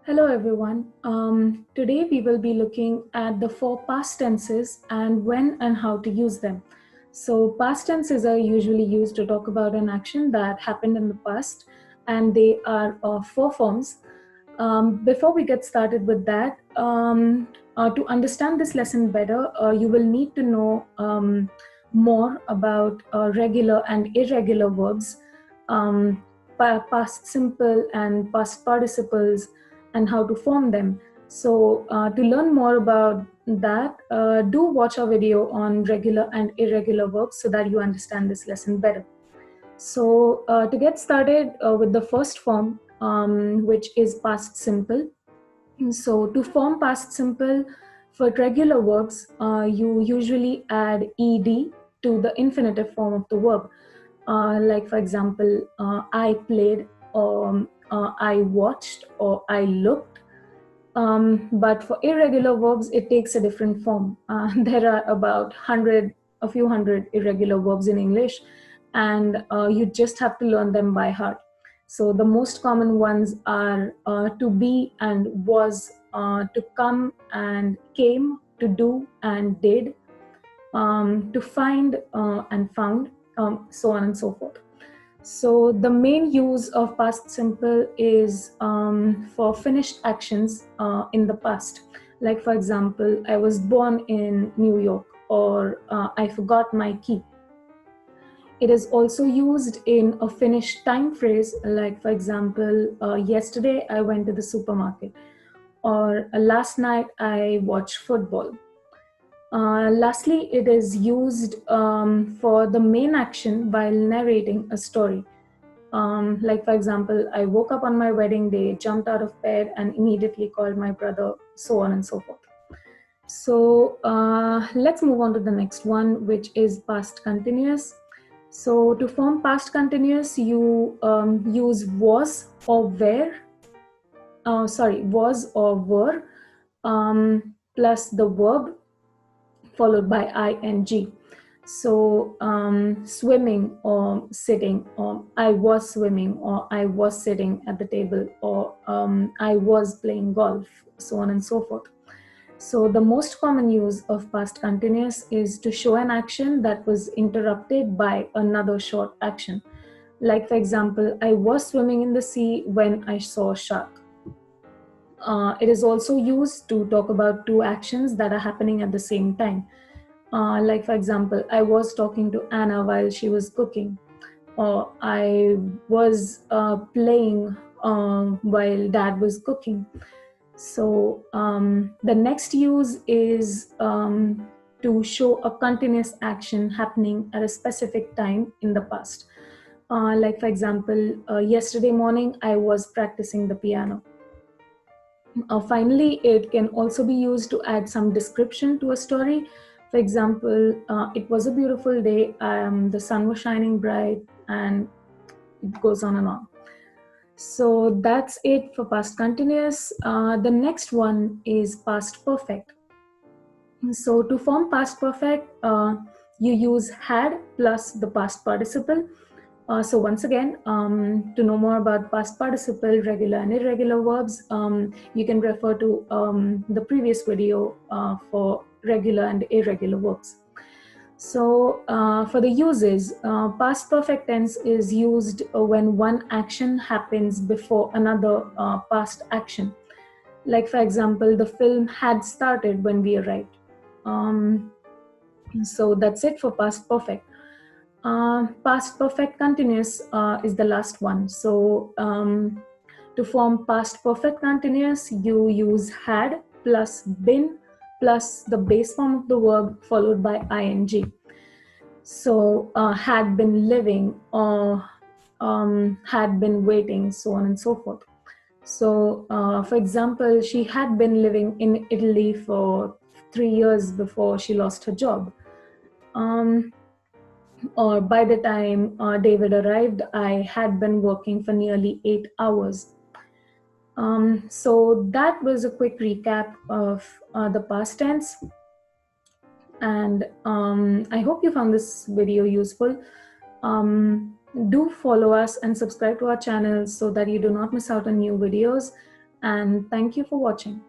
Hello everyone. Today we will be looking at the four past tenses and when and how to use them. So past tenses are usually used to talk about an action that happened in the past, and they are of four forms. Before we get started with that, to understand this lesson better, you will need to know more about regular and irregular verbs, past simple and past participles, and how to form them. So to learn more about that, do watch our video on regular and irregular verbs so that you understand this lesson better. So to get started with the first form, which is past simple. So to form past simple for regular verbs, you usually add ed to the infinitive form of the verb. Like for example, I played, or I watched, or I looked. But for irregular verbs, it takes a different form. There are about a few hundred irregular verbs in English, and you just have to learn them by heart. So the most common ones are to be and was, to come and came, to do and did, to find and found, so on and so forth. So the main use of past simple is for finished actions in the past. Like for example, I was born in New York, or I forgot my key. It is also used in a finished time phrase, like for example, yesterday I went to the supermarket, or last night I watched football. Lastly, it is used for the main action while narrating a story. Like for example, I woke up on my wedding day, jumped out of bed, and immediately called my brother, so on and so forth. So let's move on to the next one, which is past continuous. So to form past continuous, you use was or was or were, plus the verb followed by ing. So swimming or sitting, or I was swimming, or I was sitting at the table, or I was playing golf, so on and so forth. So the most common use of past continuous is to show an action that was interrupted by another short action. Like for example, I was swimming in the sea when I saw a shark. It is also used to talk about two actions that are happening at the same time. Like for example, I was talking to Anna while she was cooking, or I was playing while Dad was cooking. So the next use is to show a continuous action happening at a specific time in the past. Like for example, yesterday morning I was practicing the piano. Finally, it can also be used to add some description to a story. For example, it was a beautiful day, the sun was shining bright, and it goes on and on. So that's it for past continuous. The next one is past perfect. So to form past perfect, you use had plus the past participle. So once again, to know more about past participle, regular and irregular verbs, you can refer to the previous video for regular and irregular verbs. So for the uses, past perfect tense is used when one action happens before another past action. Like for example, the film had started when we arrived. So that's it for past perfect. Past perfect continuous is the last one. So to form past perfect continuous, you use had plus been plus the base form of the verb followed by ing. So had been living, or had been waiting, so on and so forth. So for example, she had been living in Italy for 3 years before she lost her job. Or by the time David arrived, I had been working for nearly 8 hours. So that was a quick recap of the past tense. And I hope you found this video useful. Do follow us and subscribe to our channel so that you do not miss out on new videos. And thank you for watching.